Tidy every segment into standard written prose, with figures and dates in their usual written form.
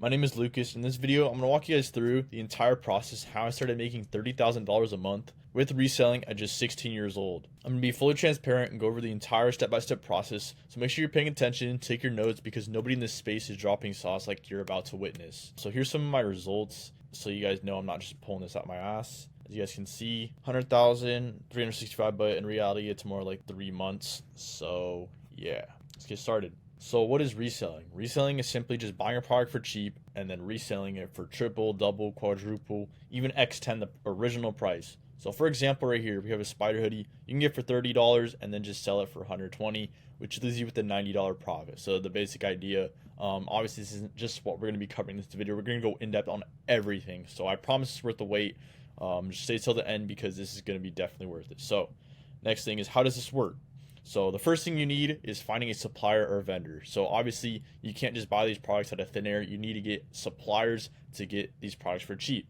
My name is Lucas. In this video, I'm going to walk you guys through the entire process, how I started making $30,000 a month with reselling at just 16 years old. I'm going to be fully transparent and go over the entire step-by-step process, so make sure you're paying attention, take your notes, because nobody in this space is dropping sauce like you're about to witness. So here's some of my results, so you guys know I'm not just pulling this out my ass. As you guys can see, 100,000, 365, but in reality, it's more like 3 months. So yeah, let's get started. So what is reselling? Reselling is simply just buying a product for cheap and then reselling it for triple, double, quadruple, even X10 the original price. So for example, right here, we have a spider hoodie. You can get for $30 and then just sell it for $120, which leaves you with a $90 profit. So the basic idea, obviously this isn't just what we're going to be covering in this video. We're going to go in depth on everything. So I promise it's worth the wait. Just stay till the end because this is going to be definitely worth it. So next thing is, how does this work? So the first thing you need is finding a supplier or a vendor. So obviously you can't just buy these products out of thin air. You need to get suppliers to get these products for cheap.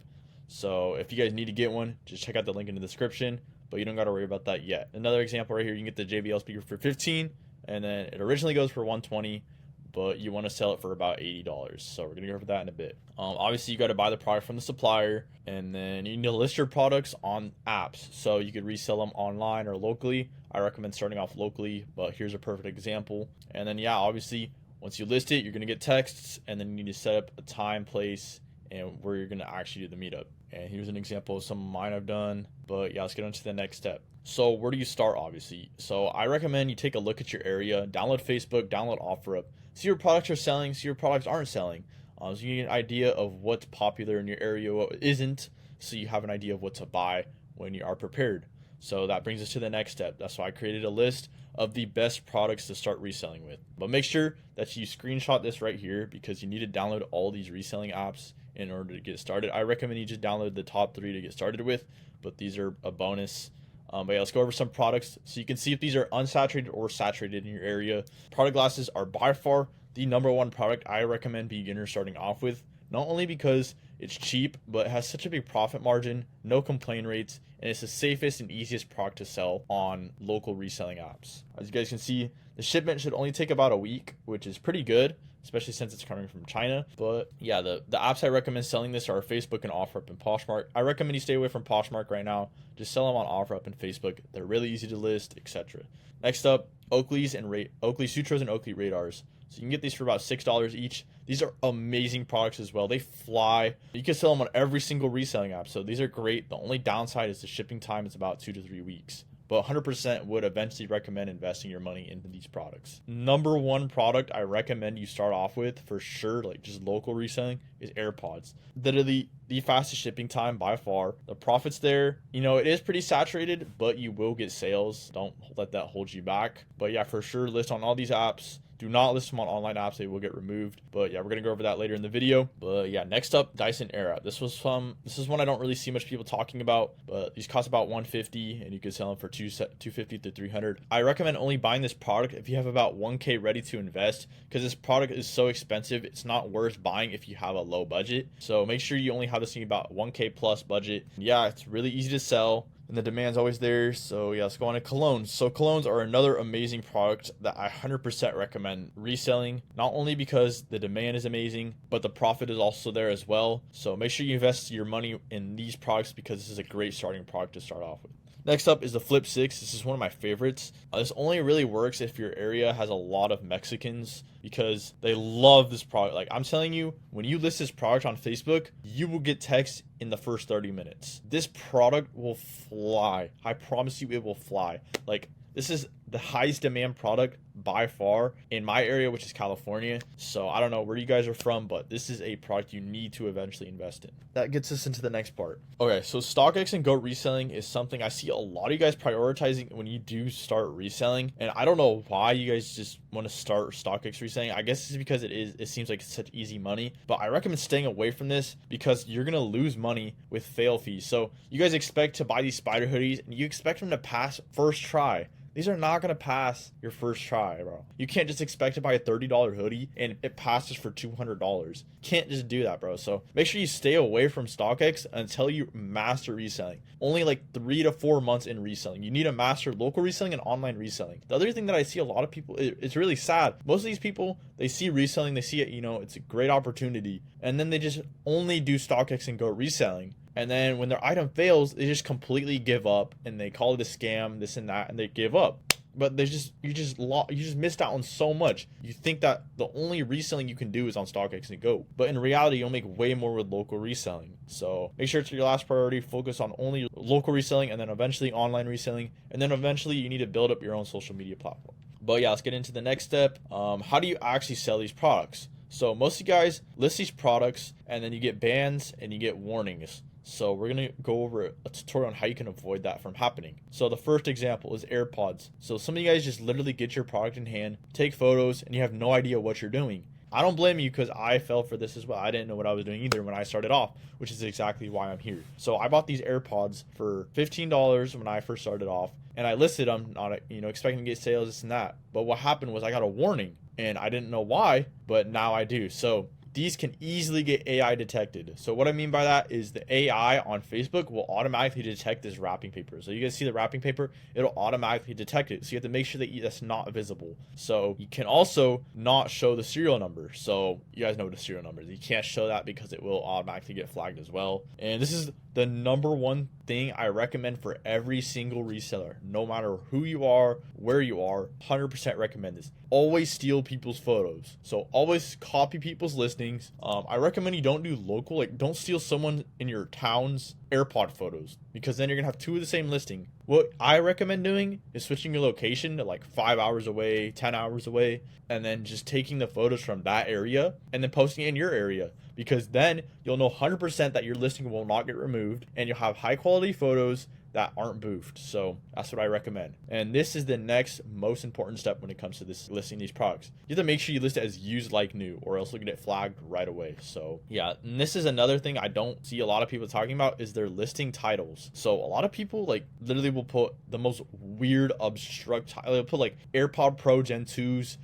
So if you guys need to get one, just check out the link in the description, but you don't got to worry about that yet. Another example right here, you can get the JBL speaker for 15, and then it originally goes for 120, but you want to sell it for about $80. So we're going to go over that in a bit. Obviously you got to buy the product from the supplier, and then you need to list your products on apps. So you could resell them online or locally. I recommend starting off locally, but here's a perfect example. And then yeah, obviously once you list it, you're going to get texts, and then you need to set up a time, place, and where you're going to actually do the meetup. And here's an example of some of mine I've done, but yeah, let's get on to the next step. So where do you start? Obviously, so I recommend you take a look at your area, download Facebook, download OfferUp, see your products are selling, see your products aren't selling, so you get an idea of what's popular in your area, what isn't, so you have an idea of what to buy when you are prepared. So that brings us to the next step. That's why I created a list of the best products to start reselling with. But make sure that you screenshot this right here, because you need to download all these reselling apps in order to get started. I recommend you just download the top 3 to get started with, but these are a bonus. But yeah, let's go over some products so you can see if these are unsaturated or saturated in your area. Product glasses are by far the #1 product I recommend beginners starting off with, not only because it's cheap, but it has such a big profit margin, no complaint rates, and it's the safest and easiest product to sell on local reselling apps. As you guys can see, the shipment should only take about a week, which is pretty good, especially since it's coming from China. But yeah, the apps I recommend selling this are Facebook and OfferUp and Poshmark. I recommend you stay away from Poshmark right now. Just sell them on OfferUp and Facebook. They're really easy to list, etc. Next up, Oakley Sutras and Oakley Radars. So you can get these for about $6 each. These are amazing products as well. They fly. You can sell them on every single reselling app. So these are great. The only downside is the shipping time is about 2 to 3 weeks. But 100% would eventually recommend investing your money into these products. #1 product I recommend you start off with for sure, like just local reselling, is AirPods. Literally the fastest shipping time by far. The profits there, it is pretty saturated, but you will get sales. Don't let that hold you back. But yeah, for sure, list on all these apps. Do not list them on online apps, they will get removed. But yeah, we're gonna go over that later in the video. But yeah, next up, Dyson Airwrap. This is one I don't really see much people talking about, but these cost about $150, and you could sell them for $250 to $300. I recommend only buying this product if you have about $1K ready to invest, because this product is so expensive, it's not worth buying if you have a low budget. So make sure you only have this thing about $1K plus budget. Yeah, it's really easy to sell, and the demand's always there. So yeah, let's go on to colognes. So colognes are another amazing product that I 100% recommend reselling, not only because the demand is amazing, but the profit is also there as well. So make sure you invest your money in these products, because this is a great starting product to start off with. Next up is the Flip 6. This is one of my favorites. This only really works if your area has a lot of Mexicans, because they love this product. Like, I'm telling you, when you list this product on Facebook, you will get texts in the first 30 minutes. This product will fly. I promise you it will fly. Like, this is the highest demand product by far in my area, which is California. So I don't know where you guys are from, but this is a product you need to eventually invest in. That gets us into the next part. Okay, so StockX and GOAT reselling is something I see a lot of you guys prioritizing when you do start reselling. And I don't know why you guys just want to start StockX reselling. I guess it's because it seems like it's such easy money, but I recommend staying away from this because you're going to lose money with fail fees. So you guys expect to buy these spider hoodies and you expect them to pass first try. These are not going to pass your first try, bro. You can't just expect to buy a $30 hoodie and it passes for $200. Can't just do that, bro. So make sure you stay away from StockX until you master reselling. Only like 3 to 4 months in reselling. You need to master local reselling and online reselling. The other thing that I see a lot of people, it's really sad. Most of these people, they see reselling, they see it, it's a great opportunity, and then they just only do StockX and Go reselling. And then when their item fails, they just completely give up and they call it a scam, this and that, and they give up. But you just missed out on so much. You think that the only reselling you can do is on StockX and Go, but in reality, you'll make way more with local reselling. So make sure it's your last priority. Focus on only local reselling, and then eventually online reselling, and then eventually you need to build up your own social media platform. But yeah, let's get into the next step. How do you actually sell these products? So most of you guys list these products, and then you get bans and you get warnings. So we're going to go over a tutorial on how you can avoid that from happening. So the first example is AirPods. So some of you guys just literally get your product in hand, take photos, and you have no idea what you're doing. I don't blame you, because I fell for this as well. I didn't know what I was doing either when I started off, which is exactly why I'm here. So I bought these AirPods for $15 when I first started off, and I listed them, not expecting to get sales, this and that. But what happened was I got a warning, and I didn't know why, but now I do. So these can easily get AI detected. So what I mean by that is the AI on Facebook will automatically detect this wrapping paper. So you guys see the wrapping paper, it'll automatically detect it. So you have to make sure that that's not visible. So you can also not show the serial number. So you guys know what the serial number is. You can't show that because it will automatically get flagged as well. And this is the number one thing I recommend for every single reseller, no matter who you are, where you are. 100% recommend this. Always steal people's photos. So always copy people's listings. I recommend you don't do local, like don't steal someone in your town's AirPod photos, because then you're gonna have two of the same listing. What I recommend doing is switching your location to like 5 hours away, 10 hours away, and then just taking the photos from that area and then posting it in your area, because then you'll know 100% that your listing will not get removed and you'll have high quality photos that aren't boofed. So that's what I recommend. And this is the next most important step when it comes to this listing these products. You have to make sure you list it as used like new, or else you'll get flagged right away. So yeah, and this is another thing I don't see a lot of people talking about is their listing titles. So a lot of people like literally will put the most weird obstruct title. They'll put like AirPod Pro Gen 2s,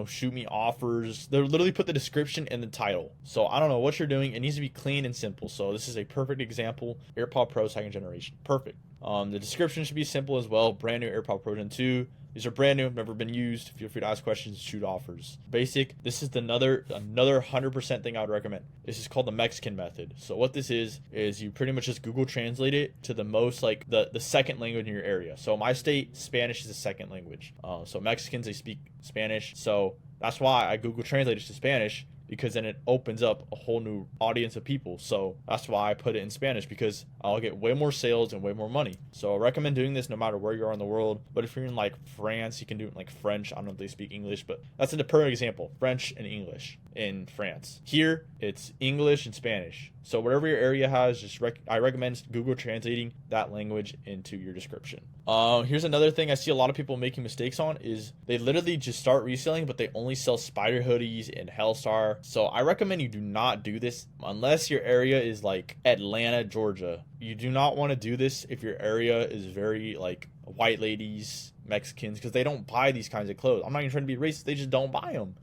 shoot me offers. They'll literally put the description in the title. So I don't know what you're doing. It needs to be clean and simple. So this is a perfect example. AirPod Pro 2nd generation. Perfect. The description should be simple as well. Brand new AirPod Pro Gen 2. These are brand new, never been used. Feel free to ask questions, shoot offers. Basic. This is another 100% thing I would recommend. This is called the Mexican method. So what this is you pretty much just Google translate it to the most like the second language in your area. So my state, Spanish is the second language. So Mexicans, they speak Spanish. So that's why I Google translate it to Spanish, because then it opens up a whole new audience of people. So that's why I put it in Spanish, because I'll get way more sales and way more money. So I recommend doing this no matter where you are in the world. But if you're in like France, you can do it in like French. I don't know if they speak English, but that's a perfect example. French and English in France. Here, it's English and Spanish. So whatever your area has, I recommend Google translating that language into your description. Here's another thing I see a lot of people making mistakes on is they literally just start reselling, but they only sell spider hoodies and Hellstar. So I recommend you do not do this unless your area is like Atlanta, Georgia. You do not want to do this if your area is very like white ladies, Mexicans, because they don't buy these kinds of clothes. I'm not even trying to be racist. They just don't buy them.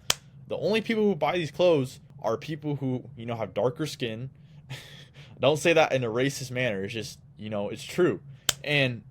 The only people who buy these clothes are people who, have darker skin. Don't say that in a racist manner. It's just, it's true. And,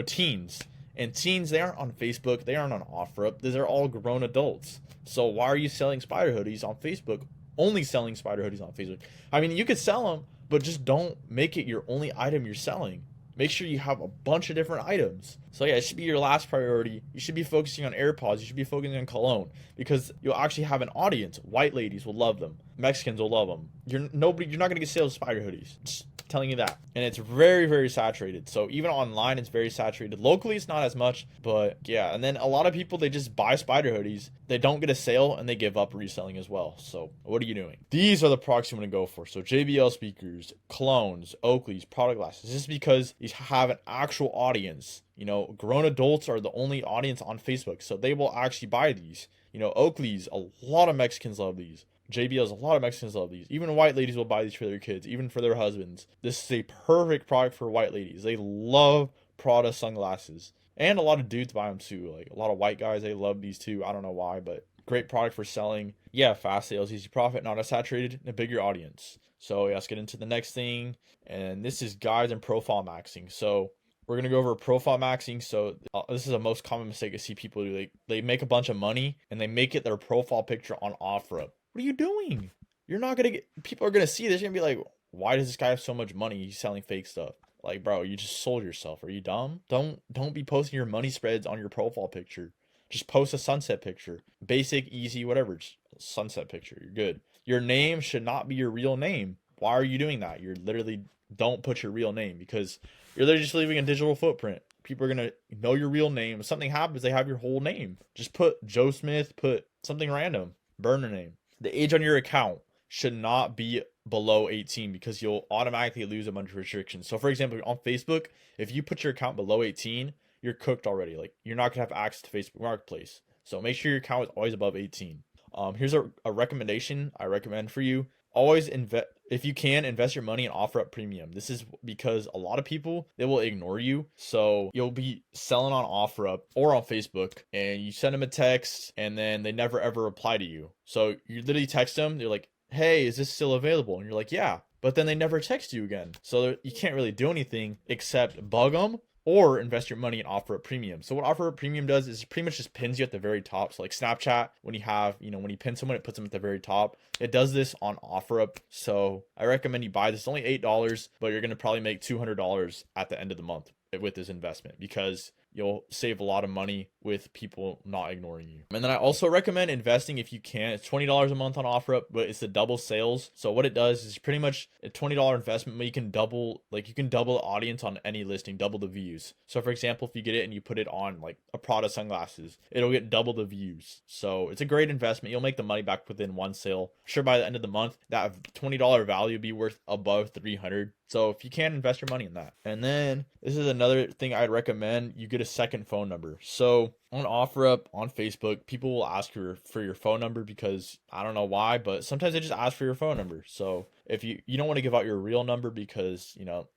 teens. And teens, they aren't on Facebook. They aren't on OfferUp. These are all grown adults. So why are you selling spider hoodies on Facebook? Only selling spider hoodies on Facebook. I mean, you could sell them, but just don't make it your only item you're selling. Make sure you have a bunch of different items. So yeah, it should be your last priority. You should be focusing on AirPods. You should be focusing on cologne, because you'll actually have an audience. White ladies will love them. Mexicans will love them. You're not going to get sales of spider hoodies. Just telling you that. And it's very, very saturated. So even online, it's very saturated. Locally, it's not as much, but yeah. And then a lot of people, they just buy spider hoodies. They don't get a sale and they give up reselling as well. So what are you doing? These are the products you want to go for. So JBL speakers, colognes, Oakley's, product glasses. This is because you have an actual audience. Grown adults are the only audience on Facebook. So they will actually buy these. Oakley's, a lot of Mexicans love these. JBL's, a lot of Mexicans love these. Even white ladies will buy these for their kids, even for their husbands. This is a perfect product for white ladies. They love Prada sunglasses. And a lot of dudes buy them too. Like a lot of white guys, they love these too. I don't know why, but great product for selling. Yeah, fast sales, easy profit, not as saturated, and a bigger audience. So yeah, let's get into the next thing. And this is guides and profile maxing. So we're going to go over profile maxing. So this is the most common mistake I see people do. They make a bunch of money and they make it their profile picture on OfferUp. What are you doing? you're not gonna get, people are gonna see this and be like, why does this guy have so much money? He's selling fake stuff. Like, bro, you just sold yourself. Are you dumb? Don't be posting your money spreads on your profile picture. Just post a sunset picture. Basic, easy, whatever. Just sunset picture. You're good. Your name should not be your real name. Why are you doing that? You're literally, don't put your real name, because you're literally just leaving a digital footprint. People are gonna know your real name. If something happens, they have your whole name. Just put Joe Smith, put something random, burner name. The age on your account should not be below 18, because you'll automatically lose a bunch of restrictions. So for example, on Facebook, if you put your account below 18, you're cooked already. Like, you're not gonna have access to Facebook Marketplace. So make sure your account is always above 18. Here's a recommendation I recommend for you. Always invest, if you can, invest your money in OfferUp Premium. This is because a lot of people, they will ignore you. So you'll be selling on OfferUp or on Facebook, and you send them a text and then they never ever reply to you. So you literally text them, they're like, hey, is this still available? And you're like, yeah, but then they never text you again. So you can't really do anything except bug them or invest your money in OfferUp Premium. So what OfferUp Premium does is it pretty much just pins you at the very top. So like Snapchat, when you have, when you pin someone, it puts them at the very top. It does this on OfferUp. So I recommend you buy this. It's only $8, but you're going to probably make $200 at the end of the month with this investment, because you'll save a lot of money with people not ignoring you. And then I also recommend investing if you can. It's $20 a month on OfferUp, but it's the double sales. So what it does is pretty much a $20 investment, but you can double the audience on any listing, double the views. So for example, if you get it and you put it on like a Prada sunglasses, it'll get double the views. So it's a great investment. You'll make the money back within one sale. I'm sure by the end of the month, that $20 value will be worth above 300. So if you can, invest your money in that. And then this is another thing I'd recommend. You get a second phone number. So on OfferUp, on Facebook, people will ask for your phone number, because I don't know why, but sometimes they just ask for your phone number. So if you don't want to give out your real number, because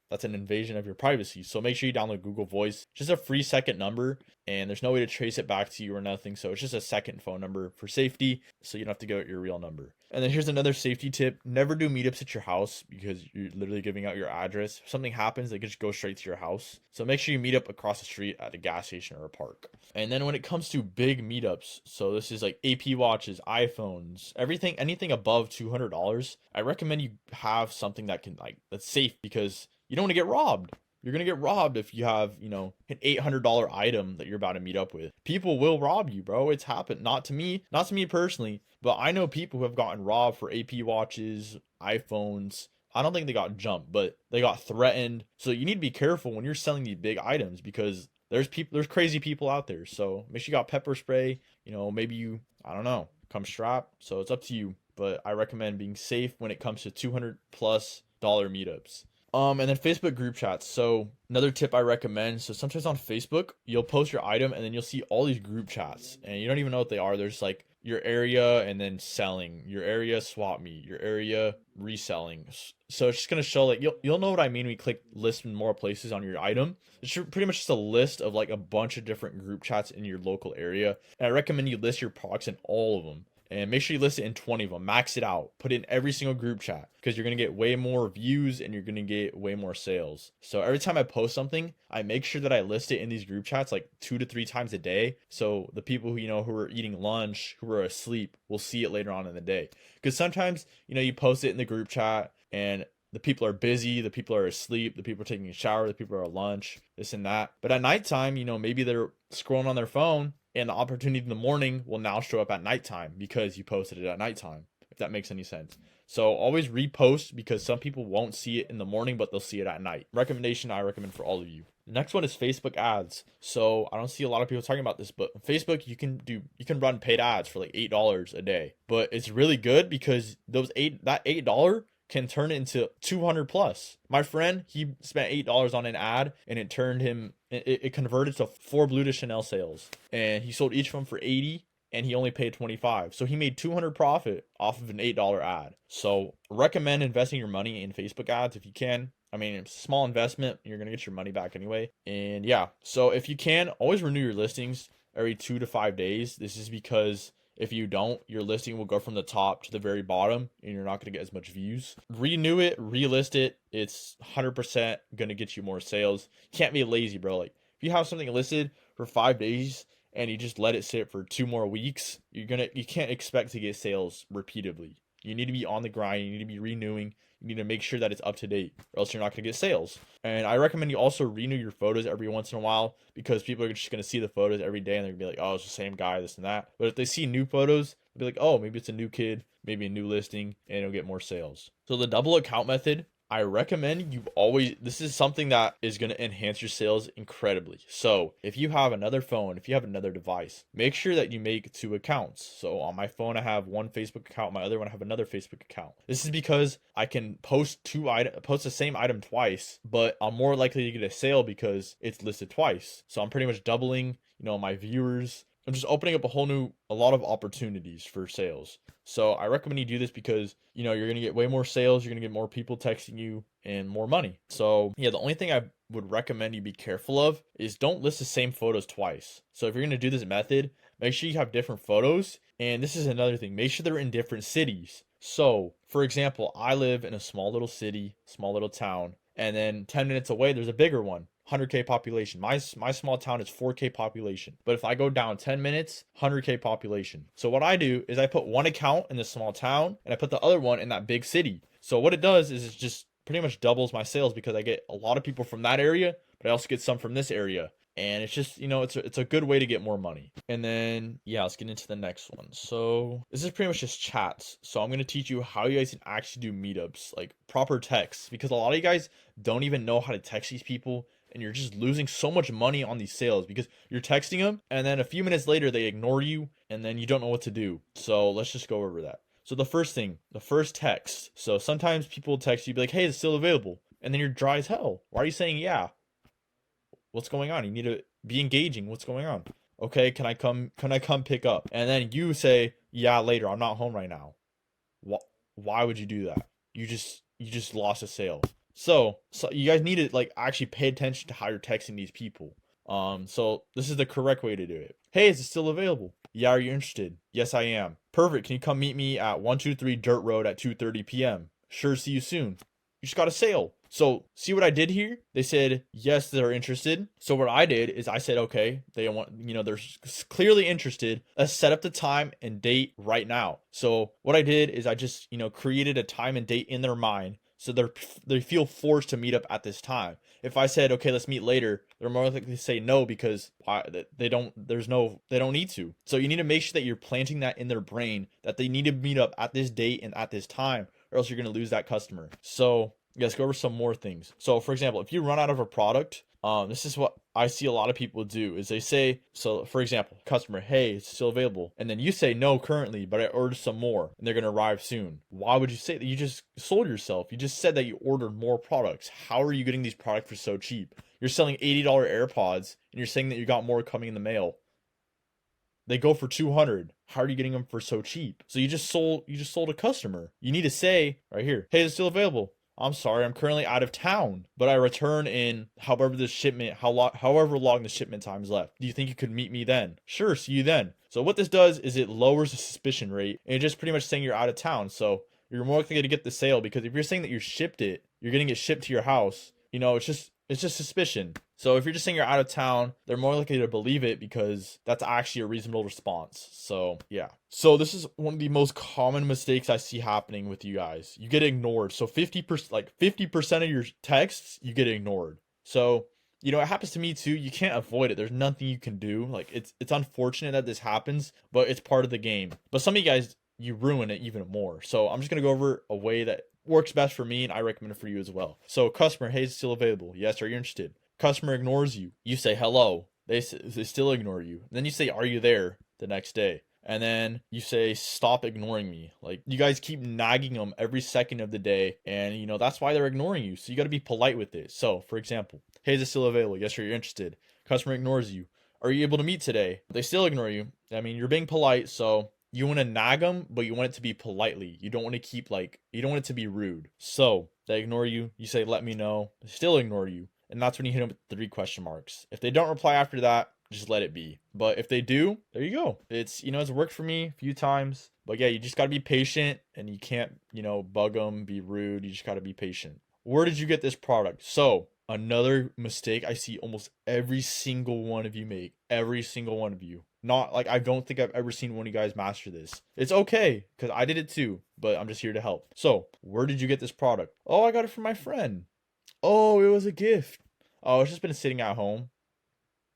that's an invasion of your privacy. So make sure you download Google Voice, just a free second number, and there's no way to trace it back to you or nothing. So it's just a second phone number for safety, so you don't have to give out your real number. And then here's another safety tip. Never do meetups at your house, because you're literally giving out your address. If something happens, they can just go straight to your house. So make sure you meet up across the street at a gas station or a park. And then when it comes to big meetups, so this is like AP watches, iPhones, anything above $200, I recommend you have something that's safe, because you don't want to get robbed. You're going to get robbed if you have, an $800 item that you're about to meet up with. People will rob you, bro. It's happened. Not to me personally, but I know people who have gotten robbed for AP watches, iPhones. I don't think they got jumped, but they got threatened. So you need to be careful when you're selling these big items, because there's crazy people out there. So make sure you got pepper spray, maybe I don't know, come strapped. So it's up to you, but I recommend being safe when it comes to $200+ meetups. And then Facebook group chats. So another tip I recommend. So sometimes on Facebook, you'll post your item and then you'll see all these group chats and you don't even know what they are. There's like your area and then selling, your area swap meet, your area reselling. So it's just going to show like, you'll know what I mean when you click list in more places on your item. It's pretty much just a list of like a bunch of different group chats in your local area. And I recommend you list your products in all of them. And make sure you list it in 20 of them. Max it out. Put it in every single group chat, because you're going to get way more views and you're going to get way more sales. So every time I post something, I make sure that I list it in these group chats like 2 to 3 times a day. So the people who are eating lunch, who are asleep, will see it later on in the day. Because sometimes, you post it in the group chat and the people are busy, the people are asleep, the people are taking a shower, the people are at lunch, this and that. But at nighttime, maybe they're scrolling on their phone, and the opportunity in the morning will now show up at nighttime because you posted it at nighttime, if that makes any sense. So always repost, because some people won't see it in the morning, but they'll see it at night. Recommendation I recommend for all of you. The next one is Facebook ads. So I don't see a lot of people talking about this, but on Facebook, you can run paid ads for like $8 a day. But it's really good because that $8 can turn into 200 plus. My friend, he spent $8 on an ad and it converted to 4 Blue de Chanel sales, and he sold each of them for 80 and he only paid 25. So he made 200 profit off of an $8 ad. So recommend investing your money in Facebook ads if you can. I mean, it's a small investment. You're going to get your money back anyway. And yeah, so if you can, always renew your listings every 2 to 5 days. This is because if you don't, your listing will go from the top to the very bottom and you're not going to get as much views. Renew it, relist it. It's 100% going to get you more sales. You can't be lazy, bro. Like if you have something listed for 5 days and you just let it sit for 2 more weeks, you can't expect to get sales repeatedly. You need to be on the grind. You need to be renewing. You need to make sure that it's up to date, or else you're not going to get sales. And I recommend you also renew your photos every once in a while, because people are just going to see the photos every day and they're going to be like, oh, it's the same guy, this and that. But if they see new photos, they'll be like, oh, maybe it's a new kid, maybe a new listing, and it'll get more sales. So the double account method, I recommend you always, this is something that is going to enhance your sales incredibly. So if you have another phone, if you have another device, make sure that you make 2 accounts. So on my phone, I have one Facebook account, my other one, I have another Facebook account. This is because I can post the same item twice, but I'm more likely to get a sale because it's listed twice. So I'm pretty much doubling, my viewers. I'm just opening up a lot of opportunities for sales. So I recommend you do this because, you're going to get way more sales. You're going to get more people texting you and more money. So yeah, the only thing I would recommend you be careful of is don't list the same photos twice. So if you're going to do this method, make sure you have different photos. And this is another thing, make sure they're in different cities. So for example, I live in a small little city, small little town, and then 10 minutes away, there's a bigger one. 100K population. My small town is 4K population. But if I go down 10 minutes, 100K population. So what I do is I put one account in the small town and I put the other one in that big city. So what it does is it just pretty much doubles my sales, because I get a lot of people from that area, but I also get some from this area. And it's just, it's a good way to get more money. And then, yeah, let's get into the next one. So this is pretty much just chats. So I'm going to teach you how you guys can actually do meetups, like proper text, because a lot of you guys don't even know how to text these people. And you're just losing so much money on these sales because you're texting them and then a few minutes later they ignore you and then you don't know what to do. So let's just go over that. So the first text. So sometimes people text you, be like, hey, it's still available. And then you're dry as hell. Why are you saying yeah? What's going on? You need to be engaging. What's going on? Okay, can I come pick up? And then you say, yeah, later. I'm not home right now. Why would you do that? You just lost a sale. So you guys need to actually pay attention to how you're texting these people. So this is the correct way to do it. Hey, is it still available? Yeah, are you interested? Yes, I am. Perfect. Can you come meet me at 123 Dirt Road at 2:30 p.m.? Sure, see you soon. You just got a sale. So see what I did here? They said, yes, they're interested. So what I did is I said, okay, they want, they're clearly interested. Let's set up the time and date right now. So what I did is I just, created a time and date in their mind. So they feel forced to meet up at this time. If I said, okay, let's meet later, they're more likely to say no because they don't need to. So you need to make sure that you're planting that in their brain that they need to meet up at this date and at this time, or else you're going to lose that customer. So let's go over some more things. So for example, if you run out of a product, this is what I see a lot of people do is they say, so for example, customer, hey, it's still available. And then you say no currently, but I ordered some more and they're going to arrive soon. Why would you say that? You just sold yourself. You just said that you ordered more products. How are you getting these products for so cheap? You're selling $80 AirPods and you're saying that you got more coming in the mail. They go for 200. How are you getting them for so cheap? So you just sold a customer. You need to say right here, hey, it's still available. I'm sorry, I'm currently out of town, but I return in however long the shipment time is left. Do you think you could meet me then? Sure, see you then. So what this does is it lowers the suspicion rate, and it's just pretty much saying you're out of town. So you're more likely to get the sale, because if you're saying that you're getting it shipped to your house, it's just suspicion. So if you're just saying you're out of town, they're more likely to believe it because that's actually a reasonable response. So yeah. So this is one of the most common mistakes I see happening with you guys. You get ignored. So 50% of your texts, you get ignored. So, it happens to me too. You can't avoid it. There's nothing you can do. It's unfortunate that this happens, but it's part of the game. But some of you guys, you ruin it even more. So I'm just going to go over a way that works best for me and I recommend it for you as well. So customer, hey, it's still available. Yes, are you interested? Customer ignores you. You say hello. They still ignore you. Then you say, are you there, the next day? And then you say, stop ignoring me. You guys keep nagging them every second of the day. And, that's why they're ignoring you. So you got to be polite with it. So, for example, hey, is it still available? Yes, sir, you're interested. Customer ignores you. Are you able to meet today? They still ignore you. I mean, you're being polite. So you want to nag them, but you want it to be politely. You don't want to you don't want it to be rude. So they ignore you. You say, let me know. They still ignore you. And that's when you hit them with 3 question marks. If they don't reply after that, just let it be. But if they do, there you go. It's worked for me a few times. But yeah, you just got to be patient and you can't, bug them, be rude. You just got to be patient. Where did you get this product? So another mistake I see almost every single one of you make. Every single one of you. Not like I don't think I've ever seen one of you guys master this. It's okay because I did it too, but I'm just here to help. So, where did you get this product? Oh, I got it from my friend. Oh, it was a gift. Oh, it's just been sitting at home.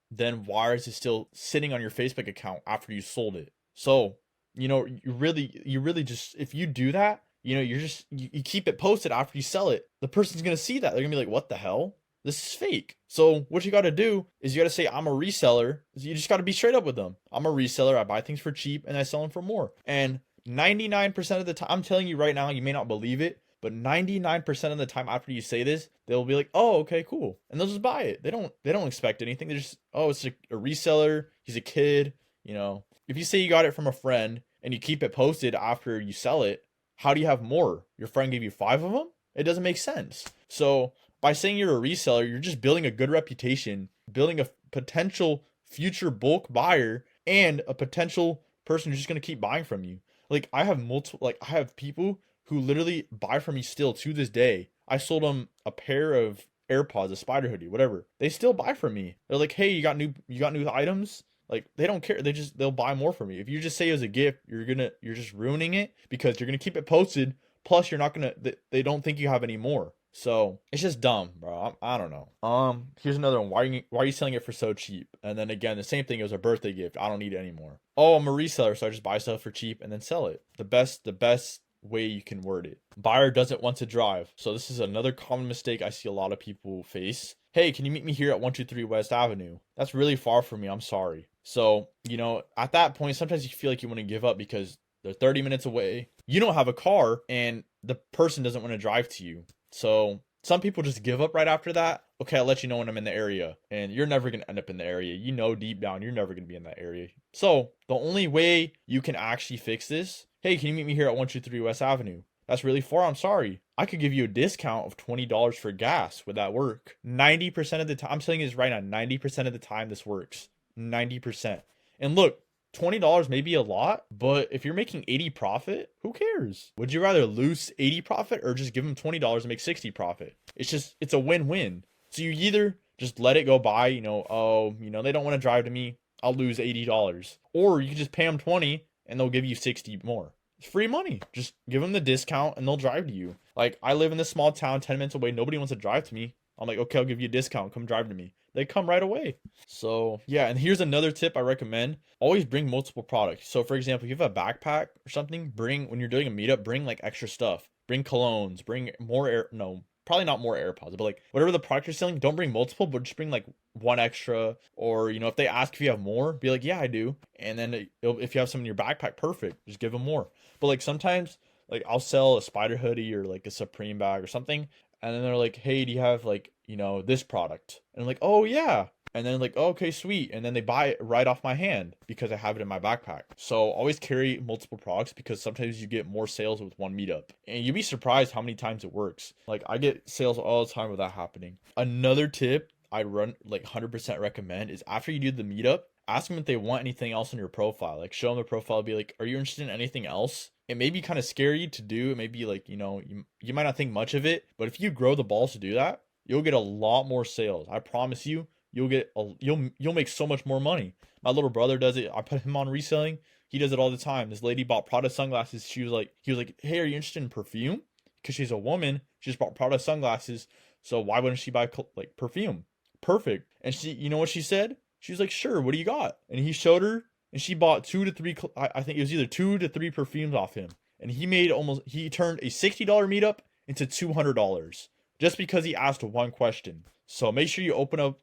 Then why is it still sitting on your Facebook account after you sold it? So, you really just, if you do that, you keep it posted after you sell it. The person's gonna see that. They're gonna be like, what the hell? This is fake. So what you gotta do is you gotta say, I'm a reseller. You just gotta be straight up with them. I'm a reseller. I buy things for cheap and I sell them for more. And 99% of the time, I'm telling you right now, you may not believe it, but 99% of the time after you say this, they'll be like, "Oh, okay, cool," and they'll just buy it. They don't expect anything. They're just, "Oh, it's a reseller. He's a kid." If you say you got it from a friend and you keep it posted after you sell it, how do you have more? Your friend gave you 5 of them. It doesn't make sense. So by saying you're a reseller, you're just building a good reputation, building a potential future bulk buyer, and a potential person who's just gonna keep buying from you. Like I have people who literally buy from me still to this day. I sold them a pair of AirPods, a spider hoodie, whatever. They still buy from me. They're like, "Hey, you got new items?" Like they don't care. They'll buy more from me. If you just say it as a gift, you're just ruining it because you're gonna keep it posted. Plus, you're not gonna. They don't think you have any more. So it's just dumb, bro. I don't know. Here's another one. Why are you selling it for so cheap? And then again, the same thing. It was a birthday gift. I don't need it anymore. Oh, I'm a reseller, so I just buy stuff for cheap and then sell it. The best way you can word it. Buyer doesn't want to drive. So this is another common mistake I see a lot of people face. Hey, can you meet me here at 123 West Avenue? That's really far from me. I'm sorry. So, at that point, sometimes you feel like you want to give up because they're 30 minutes away. You don't have a car and the person doesn't want to drive to you. So some people just give up right after that. Okay, I'll let you know when I'm in the area. And you're never going to end up in the area. Deep down, you're never going to be in that area. So the only way you can actually fix this, hey, can you meet me here at 123 West Avenue? That's really far. I'm sorry. I could give you a discount of $20 for gas. Would that work? 90% of the time, I'm telling you this right now, 90% of the time this works. 90%. And look, $20 may be a lot, but if you're making 80 profit, who cares? Would you rather lose 80 profit or just give them $20 and make 60 profit? It's a win-win. So you either just let it go by, they don't want to drive to me, I'll lose $80. Or you can just pay them 20 and they'll give you 60 more. It's free money. Just give them the discount and they'll drive to you. Like, I live in this small town 10 minutes away. Nobody wants to drive to me. I'm like, okay, I'll give you a discount. Come drive to me. They come right away. So yeah, and here's another tip I recommend. Always bring multiple products. So for example, if you have a backpack or something, when you're doing a meetup, bring like extra stuff. Bring colognes, bring more probably not more AirPods, but like whatever the product you're selling, don't bring multiple, but just bring like one extra. Or, if they ask if you have more, be like, yeah, I do. And then if you have some in your backpack, perfect. Just give them more. But like sometimes, like I'll sell a spider hoodie or like a Supreme bag or something. And then they're like, hey, do you have like, this product? And I'm like, oh yeah. And then like, oh, okay, sweet. And then they buy it right off my hand because I have it in my backpack. So always carry multiple products because sometimes you get more sales with one meetup. And you'd be surprised how many times it works. Like I get sales all the time with that happening. Another tip I run like 100% recommend is after you do the meetup, ask them if they want anything else on your profile. Like show them the profile, be like, are you interested in anything else? It may be kind of scary to do. It may be like, you might not think much of it, but if you grow the balls to do that, you'll get a lot more sales. I promise you, you'll make so much more money. My little brother does it. I put him on reselling. He does it all the time. This lady bought Prada sunglasses. He was like, hey, are you interested in perfume? Because she's a woman. She just bought Prada sunglasses. So why wouldn't she buy like perfume? Perfect. And you know what she said? She was like, sure. What do you got? And he showed her. And she bought 2 to 3, I think it was either 2 to 3 perfumes off him. And he turned a $60 meetup into $200 just because he asked one question. So make sure you open up,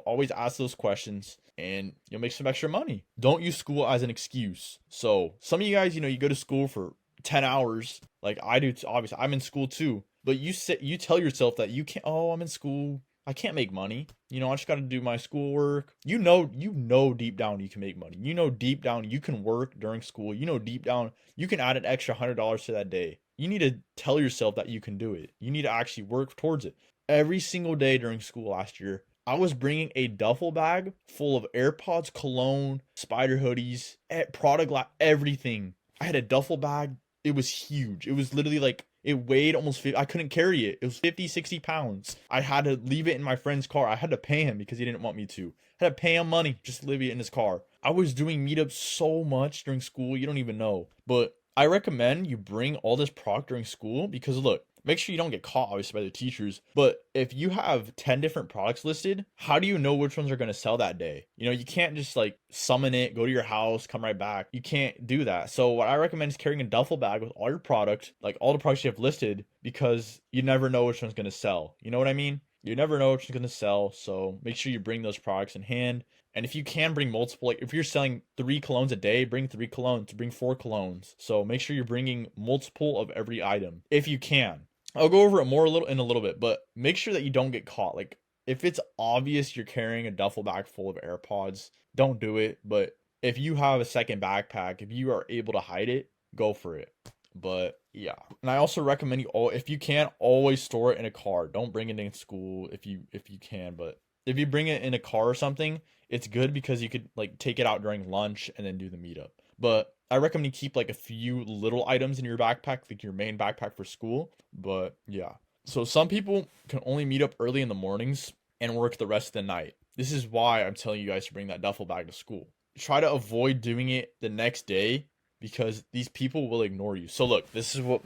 always ask those questions and you'll make some extra money. Don't use school as an excuse. So some of you guys, you go to school for 10 hours like I do. Obviously, I'm in school too. But you tell yourself that you can't, oh, I'm in school. I can't make money. I just got to do my schoolwork. You know deep down you can make money. Deep down you can work during school. Deep down you can add an extra $100 to that day. You need to tell yourself that you can do it. You need to actually work towards it. Every single day during school last year, I was bringing a duffel bag full of AirPods, cologne, spider hoodies, product, everything. I had a duffel bag. It was huge. It was literally like It weighed almost 50, I couldn't carry it. It was 50, 60 pounds. I had to leave it in my friend's car. I had to pay him because he didn't want me to. I had to pay him money just to leave it in his car. I was doing meetups so much during school, you don't even know. But I recommend you bring all this product during school because look, make sure you don't get caught obviously by the teachers. But if you have 10 different products listed, how do you know which ones are going to sell that day? You know, you can't just like summon it, go to your house, come right back. You can't do that. So what I recommend is carrying a duffel bag with all your product, like all the products you have listed, because you never know which one's going to sell. You know what I mean? You never know which one's going to sell. So make sure you bring those products in hand. And if you can bring multiple, like if you're selling 3 colognes a day, bring 3 colognes, bring 4 colognes. So make sure you're bringing multiple of every item if you can. I'll go over it more in a little bit, but make sure that you don't get caught. Like if it's obvious you're carrying a duffel bag full of AirPods, don't do it. But if you have a second backpack, if you are able to hide it, go for it. But yeah, and I also recommend if you can, always store it in a car. Don't bring it in school if you can, but if you bring it in a car or something, it's good because you could like take it out during lunch and then do the meetup. But I recommend you keep like a few little items in your backpack, like your main backpack for school. But yeah, so some people can only meet up early in the mornings and work the rest of the night. This is why I'm telling you guys to bring that duffel bag to school. Try to avoid doing it the next day because these people will ignore you. So look, this is what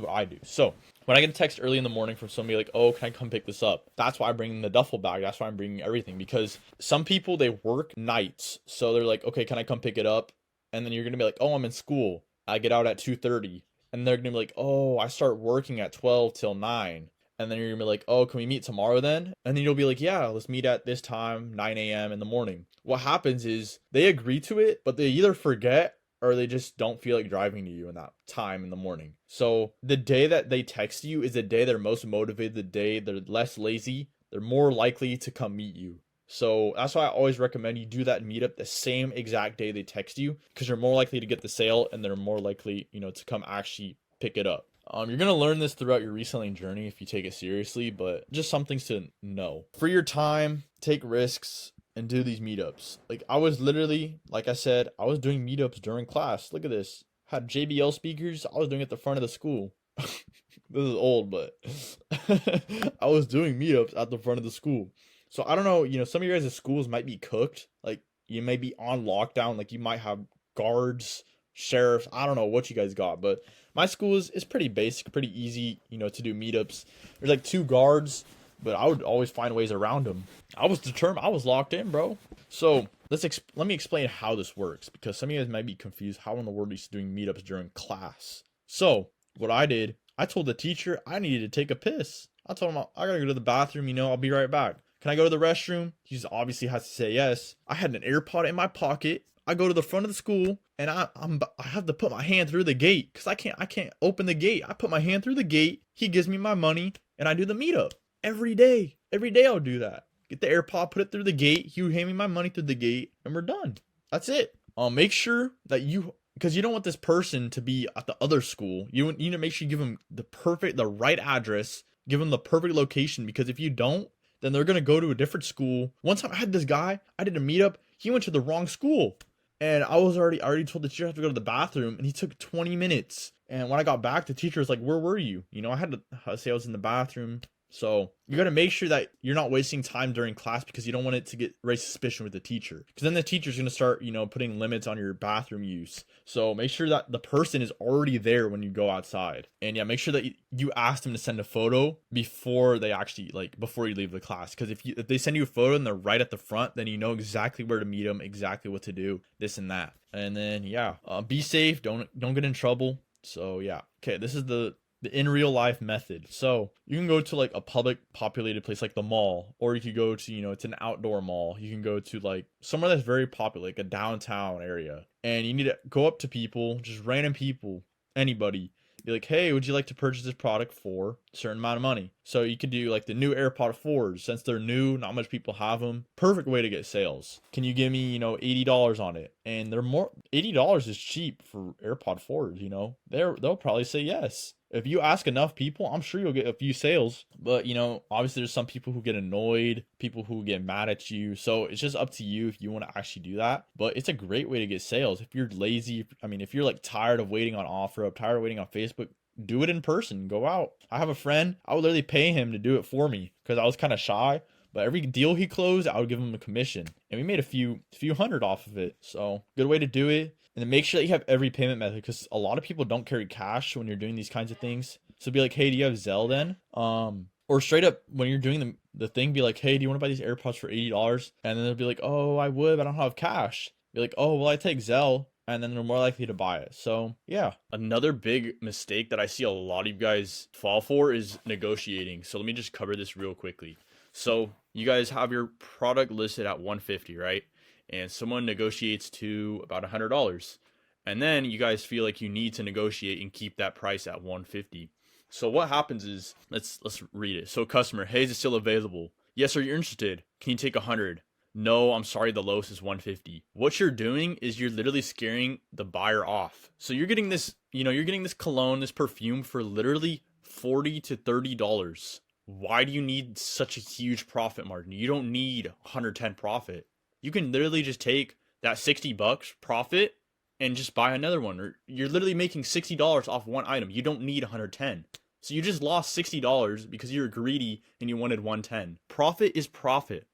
I do. So when I get a text early in the morning from somebody like, oh, can I come pick this up? That's why I bring the duffel bag. That's why I'm bringing everything, because some people, they work nights. So they're like, okay, can I come pick it up? And then you're going to be like, oh, I'm in school. I get out at 2:30. And they're going to be like, oh, I start working at 12 till 9. And then you're going to be like, oh, can we meet tomorrow then? And then you'll be like, yeah, let's meet at this time, 9 a.m. in the morning. What happens is they agree to it, but they either forget or they just don't feel like driving to you in that time in the morning. So the day that they text you is the day they're most motivated, the day they're less lazy, they're more likely to come meet you. So that's why I always recommend you do that meetup the same exact day they text you, because you're more likely to get the sale and they're more likely, to come actually pick it up. You're going to learn this throughout your reselling journey if you take it seriously, but just some things to know. For your time, take risks, and do these meetups. Like I was literally, like I said, I was doing meetups during class. Look at this. Had JBL speakers. I was doing it at the front of the school. This is old, but I was doing meetups at the front of the school. So I don't know, some of you guys' schools might be cooked. Like you may be on lockdown. Like you might have guards, sheriffs. I don't know what you guys got, but my school is pretty basic, pretty easy, to do meetups. There's like 2 guards, but I would always find ways around them. I was determined. I was locked in, bro. So let me explain how this works, because some of you guys might be confused. How in the world are you doing meetups during class? So what I did, I told the teacher I needed to take a piss. I told him I gotta go to the bathroom. I'll be right back. Can I go to the restroom? He obviously has to say yes. I had an AirPod in my pocket. I go to the front of the school and I have to put my hand through the gate because I can't open the gate. I put my hand through the gate. He gives me my money and I do the meetup every day. Every day I'll do that. Get the AirPod, put it through the gate. He hand me my money through the gate and we're done. That's it. Make sure that because you don't want this person to be at the other school. You need to make sure you give them the right address, give them the perfect location, because if you don't, then they're going to go to a different school. One time I had this guy, I did a meetup. He went to the wrong school. And I already told the teacher I have to go to the bathroom, and he took 20 minutes. And when I got back, the teacher was like, where were you? I had to say I was in the bathroom. So you got to make sure that you're not wasting time during class, because you don't want it to raise suspicion with the teacher. Because then the teacher's going to start, putting limits on your bathroom use. So make sure that the person is already there when you go outside. And yeah, make sure that you ask them to send a photo before before you leave the class. Because if they send you a photo and they're right at the front, then you know exactly where to meet them, exactly what to do, this and that. And then, yeah, be safe. Don't get in trouble. So yeah. Okay, this is the in real life method. So you can go to like a public populated place like the mall, or you could go to, it's an outdoor mall. You can go to like somewhere that's very popular, like a downtown area. And you need to go up to people, just random people, anybody. Be like, hey, would you like to purchase this product for a certain amount of money? So you could do like the new AirPod 4s. Since they're new, not much people have them. Perfect way to get sales. Can you give me, $80 on it? And $80 is cheap for AirPod 4s, They'll probably say yes. If you ask enough people, I'm sure you'll get a few sales. But, obviously there's some people who get annoyed, people who get mad at you. So it's just up to you if you want to actually do that. But it's a great way to get sales. If you're lazy, if you're like tired of waiting on OfferUp, tired of waiting on Facebook do it in person. Go out. I have a friend. I would literally pay him to do it for me because I was kind of shy. But every deal he closed, I would give him a commission, and we made a few hundred off of it. So good way to do it. And then make sure that you have every payment method because a lot of people don't carry cash when you're doing these kinds of things. So be like, hey, do you have Zelle then? Or straight up when you're doing the thing, be like, hey, do you want to buy these AirPods for $80? And then they'll be like, oh, I would, but I don't have cash. Be like, oh, well, I take Zelle. And then they're more likely to buy it. So yeah. Another big mistake that I see a lot of you guys fall for is negotiating. So let me just cover this real quickly. So you guys have your product listed at $150, right? And someone negotiates to about $100. And then you guys feel like you need to negotiate and keep that price at $150. So what happens is, let's read it. So customer, hey, is it still available? Yes, are you interested? Can you take 100? No, I'm sorry, the lowest is $150. What you're doing is you're literally scaring the buyer off. So you're getting this, you're getting this cologne, this perfume for literally $40 to $30. Why do you need such a huge profit margin? You don't need 110 profit. You can literally just take that $60 profit and just buy another one. Or you're literally making $60 off one item. You don't need 110. So you just lost $60 because you're greedy and you wanted 110. Profit is profit.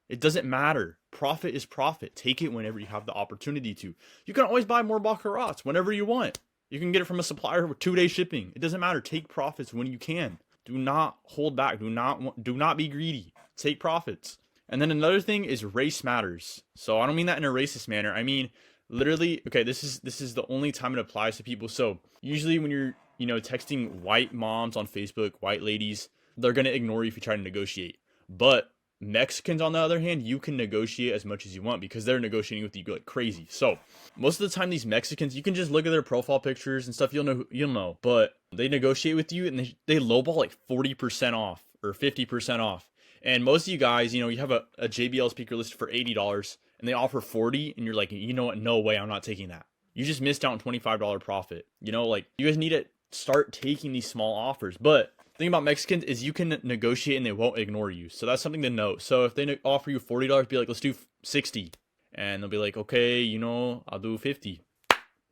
It doesn't matter. Profit is profit. Take it whenever you have the opportunity to. You can always buy more baccarats whenever you want. You can get it from a supplier with 2-day shipping. It doesn't matter. Take profits when you can. Do not hold back. Do not be greedy. Take profits. And then another thing is race matters. So I don't mean that in a racist manner. I mean literally, okay, this is the only time it applies to people. So usually when you're, texting white moms on Facebook, white ladies, they're going to ignore you if you try to negotiate. But Mexicans, on the other hand, you can negotiate as much as you want because they're negotiating with you like crazy. So most of the time, these Mexicans, you can just look at their profile pictures and stuff. You'll know. But they negotiate with you and they lowball like 40% off or 50% off. And most of you guys, you have a JBL speaker listed for $80 and they offer 40, and you're like, you know what? No way, I'm not taking that. You just missed out on $25 profit. You guys need to start taking these small offers. But the thing about Mexicans is you can negotiate and they won't ignore you. So that's something to note. So if they offer you $40, be like, let's do 60. And they'll be like, okay, I'll do 50.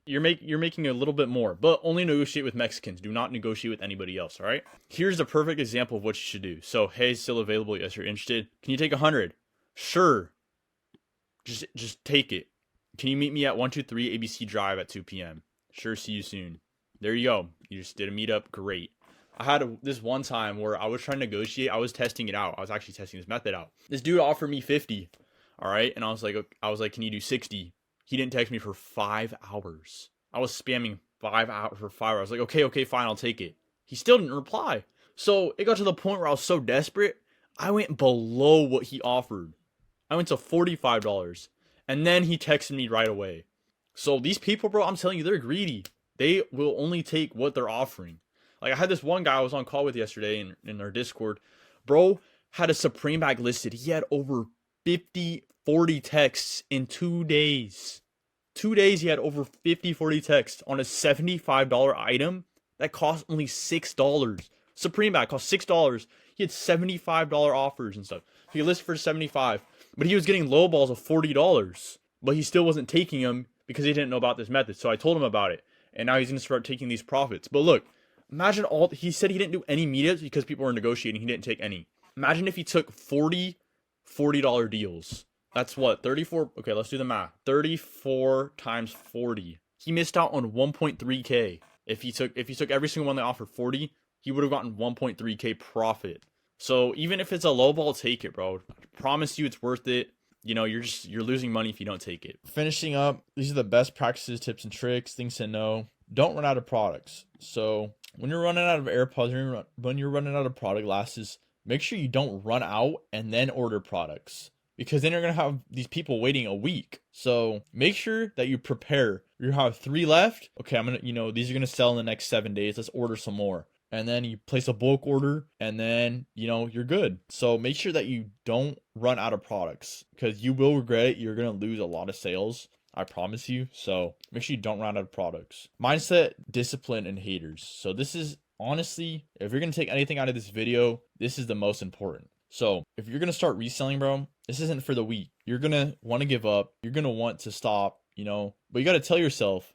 You're making a little bit more, but only negotiate with Mexicans. Do not negotiate with anybody else, all right? Here's the perfect example of what you should do. So, hey, it's still available. Yes, you're interested. Can you take 100? Sure. Just take it. Can you meet me at 123 ABC Drive at 2 p.m.? Sure, see you soon. There you go. You just did a meetup. Great. I had this one time where I was trying to negotiate. I was testing it out. I was actually testing this method out. This dude offered me 50. All right. And I was like, can you do 60? He didn't text me for 5 hours. I was spamming 5 hours for 5 hours. I was like, okay, fine. I'll take it. He still didn't reply. So it got to the point where I was so desperate. I went below what he offered. I went to $45. And then he texted me right away. So these people, bro, I'm telling you, they're greedy. They will only take what they're offering. Like I had this one guy I was on call with yesterday in our Discord. Bro had a Supreme bag listed. He had over 40 texts in 2 days. 2 days he had over 40 texts on a $75 item that cost only $6. Supreme bag cost $6. He had $75 offers and stuff. He listed for $75, but he was getting low balls of $40. But he still wasn't taking them because he didn't know about this method. So I told him about it, and now he's gonna start taking these profits. But look, imagine he said he didn't do any meetups because people were negotiating. He didn't take any. Imagine if he took $40 deals. That's what, 34? Okay, let's do the math. 34 times 40. He missed out on 1.3K. If he took every single one they offered 40, he would have gotten 1.3K profit. So even if it's a low ball, take it, bro. I promise you it's worth it. You're losing money if you don't take it. Finishing up, these are the best practices, tips, and tricks, things to know. Don't run out of products. So when you're running out of AirPods, when you're running out of product glasses, make sure you don't run out and then order products, because then you're going to have these people waiting a week. So make sure that you prepare. You have 3 left. Okay, these are going to sell in the next 7 days. Let's order some more. And then you place a bulk order, and then, you're good. So make sure that you don't run out of products, because you will regret it. You're going to lose a lot of sales. I promise you. So make sure you don't run out of products. Mindset, discipline, and haters. So this is honestly, if you're going to take anything out of this video, this is the most important. So if you're going to start reselling, bro, this isn't for the weak. You're going to want to give up. You're going to want to stop, but you got to tell yourself,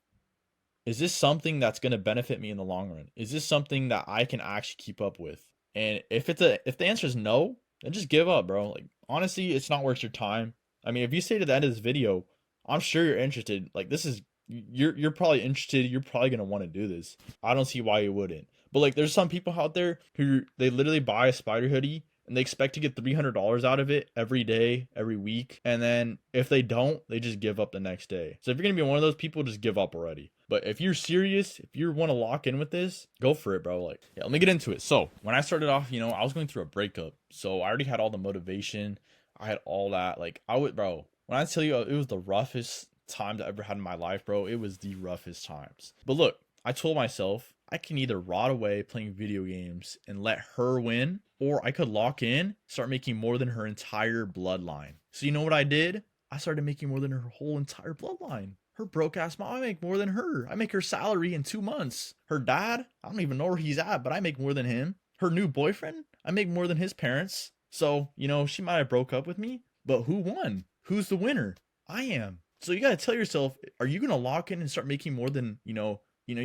is this something that's going to benefit me in the long run? Is this something that I can actually keep up with? And if the answer is no, then just give up, bro. Like honestly, it's not worth your time. I mean, if you stay to the end of this video, I'm sure you're interested. Like this is you're probably interested. You're probably gonna want to do this. I don't see why you wouldn't. But like, there's some people out there who they literally buy a spider hoodie and they expect to get $300 out of it every day, every week, and then if they don't, they just give up the next day. So if you're gonna be one of those people, just give up already. But if you're serious, if you want to lock in with this, go for it, bro. Like, yeah, let me get into it. So when I started off, I was going through a breakup, so I already had all the motivation. I had all that. Like, bro. When I tell you it was the roughest times I ever had in my life, bro, it was the roughest times. But look, I told myself I can either rot away playing video games and let her win, or I could lock in, start making more than her entire bloodline. So you know what I did? I started making more than her whole entire bloodline. Her broke ass mom, I make more than her. I make her salary in 2 months. Her dad, I don't even know where he's at, but I make more than him. Her new boyfriend, I make more than his parents. So, she might have broke up with me, but who won? Who's the winner? I am. So you gotta tell yourself, are you gonna lock in and start making more than, you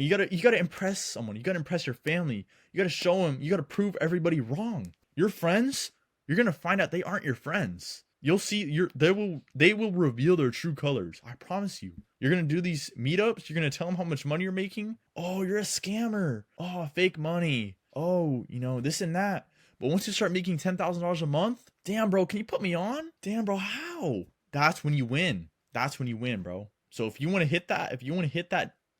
gotta impress someone. You gotta impress your family. You gotta show them. You gotta prove everybody wrong. Your friends, you're gonna find out they aren't your friends. You'll see they will reveal their true colors. I promise you. You're gonna do these meetups. You're gonna tell them how much money you're making. Oh, you're a scammer. Oh, fake money. Oh, this and that. But once you start making $10,000 a month, damn, bro, can you put me on? Damn, bro, how? That's when you win. That's when you win, bro. So if you want to hit that,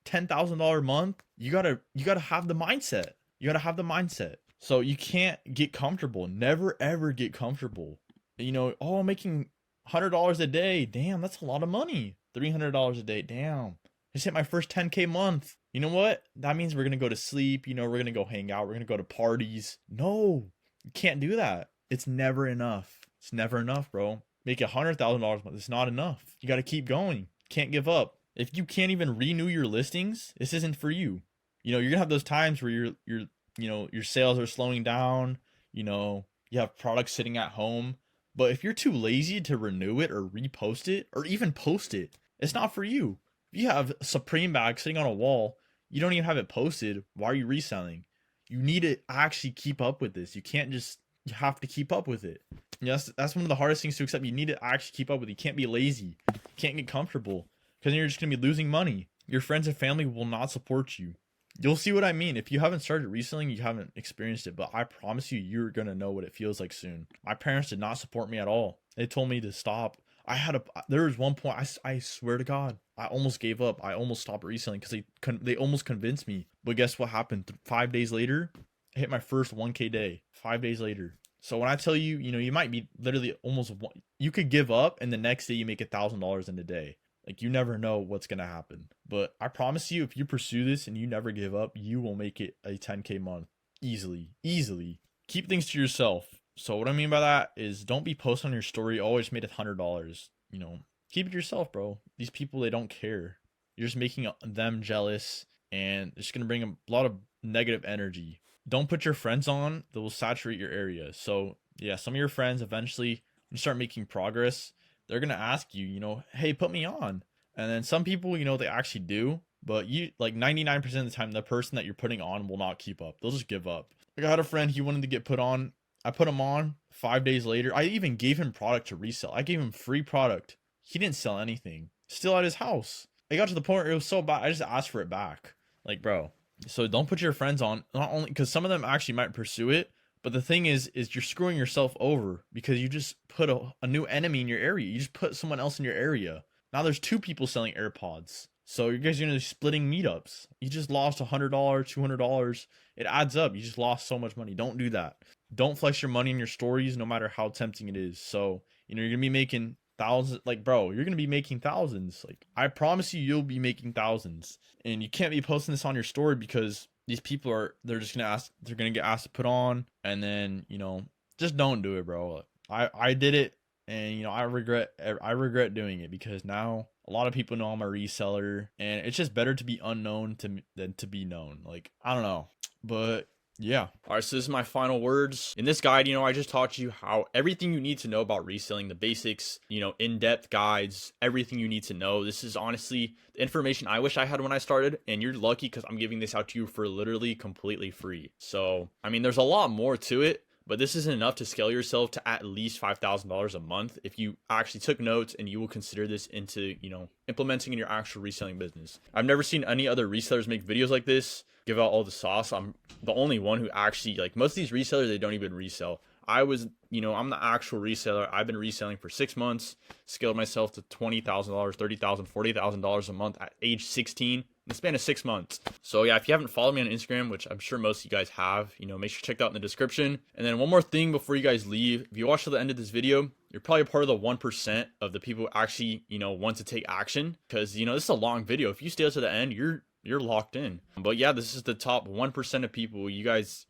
$10,000 a month, you gotta have the mindset. You gotta have the mindset. So you can't get comfortable. Never ever get comfortable. Oh, I'm making $100 a day. Damn, that's a lot of money. $300 a day. Damn. I just hit my first 10K month. You know what? That means we're gonna go to sleep. We're gonna go hang out. We're gonna go to parties. No, you can't do that. It's never enough. It's never enough, bro. Make $100,000 a month. It's not enough. You gotta keep going. Can't give up. If you can't even renew your listings, this isn't for you. You're gonna have those times where your sales are slowing down. You have products sitting at home. But if you're too lazy to renew it or repost it or even post it, it's not for you. If you have a Supreme bag sitting on a wall, you don't even have it posted, why are you reselling? You need to actually keep up with this. You have to keep up with it. Yes, that's one of the hardest things to accept. You need to actually keep up with it. You can't be lazy. You can't get comfortable because then you're just going to be losing money. Your friends and family will not support you. You'll see what I mean. If you haven't started reselling, you haven't experienced it, but I promise you, you're going to know what it feels like soon. My parents did not support me at all. They told me to stop. There was one point, I swear to God, I almost gave up. I almost stopped reselling because they almost convinced me. But guess what happened? 5 days later, I hit my first 1K day. 5 days later. So when I tell you, you might be literally you could give up and the next day you make $1,000 in a day. Like, you never know what's going to happen. But I promise you, if you pursue this and you never give up, you will make it a 10K month. Easily. Easily. Keep things to yourself. So what I mean by that is don't be posting on your story, oh, I just made $100. Keep it to yourself, bro. These people, they don't care. You're just making them jealous and it's going to bring a lot of negative energy. Don't put your friends on that will saturate your area. So yeah, some of your friends eventually, when you start making progress, they're going to ask you, hey, put me on. And then some people, they actually do, but you like 99% of the time, the person that you're putting on will not keep up. They'll just give up. Like I had a friend, he wanted to get put on. I put him on 5 days later. I even gave him product to resell. I gave him free product. He didn't sell anything. Still at his house. It got to the point where it was so bad. I just asked for it back. Like, bro. So don't put your friends on, not only because some of them actually might pursue it, but the thing is you're screwing yourself over because you just put a new enemy in your area. You just put someone else in your area. Now there's 2 people selling AirPods. So you guys are going to be splitting meetups. You just lost $100, $200. It adds up. You just lost so much money. Don't do that. Don't flex your money in your stories, no matter how tempting it is. So, you're going to be making thousands. Like, bro, you're going to be making thousands. Like, I promise you, you'll be making thousands. And you can't be posting this on your story because these people they're just going to they're going to get asked to put on. And then, just don't do it, bro. I did it. And, I regret doing it because now a lot of people know I'm a reseller and it's just better to be unknown than to be known. Like, I don't know, but Yeah. All right, so this is my final words. In this guide, I just taught you how everything you need to know about reselling, the basics, in-depth guides, everything you need to know. This is honestly the information I wish I had when I started, and you're lucky because I'm giving this out to you for literally completely free. So, I mean, there's a lot more to it, but this isn't enough to scale yourself to at least $5,000 a month if you actually took notes and you will consider this into, implementing in your actual reselling business. I've never seen any other resellers make videos like this, give out all the sauce. I'm the only one who actually, like, most of these resellers, they don't even resell. I'm the actual reseller. I've been reselling for 6 months, scaled myself to $20,000, $30,000, $40,000 a month at age 16 in the span of 6 months. So yeah, if you haven't followed me on Instagram, which I'm sure most of you guys have, make sure to check that out in the description. And then one more thing before you guys leave, if you watch to the end of this video, you're probably part of the 1% of the people who actually, want to take action, because, this is a long video. If you stay to the end, you're locked in. But yeah, this is the top 1% of people you guys,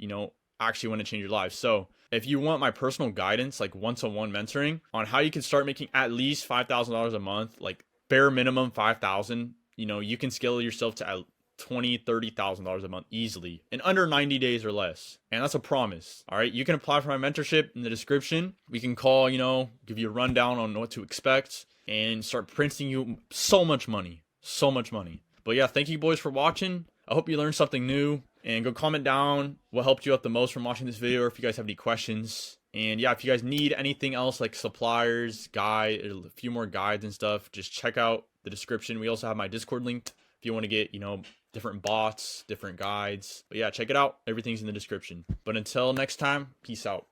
actually want to change your lives. So if you want my personal guidance, like one-to-one mentoring on how you can start making at least $5,000 a month, like bare minimum 5,000, you can scale yourself to $20,000-$30,000 a month easily in under 90 days or less. And that's a promise. All right. You can apply for my mentorship in the description. We can call, give you a rundown on what to expect and start printing you so much money. But yeah, thank you boys for watching. I hope you learned something new, and go comment down what helped you out the most from watching this video, or if you guys have any questions. And yeah, if you guys need anything else like suppliers, a few more guides and stuff, just check out the description. We also have my Discord linked if you want to get, different bots, different guides. But yeah, check it out. Everything's in the description. But until next time, peace out.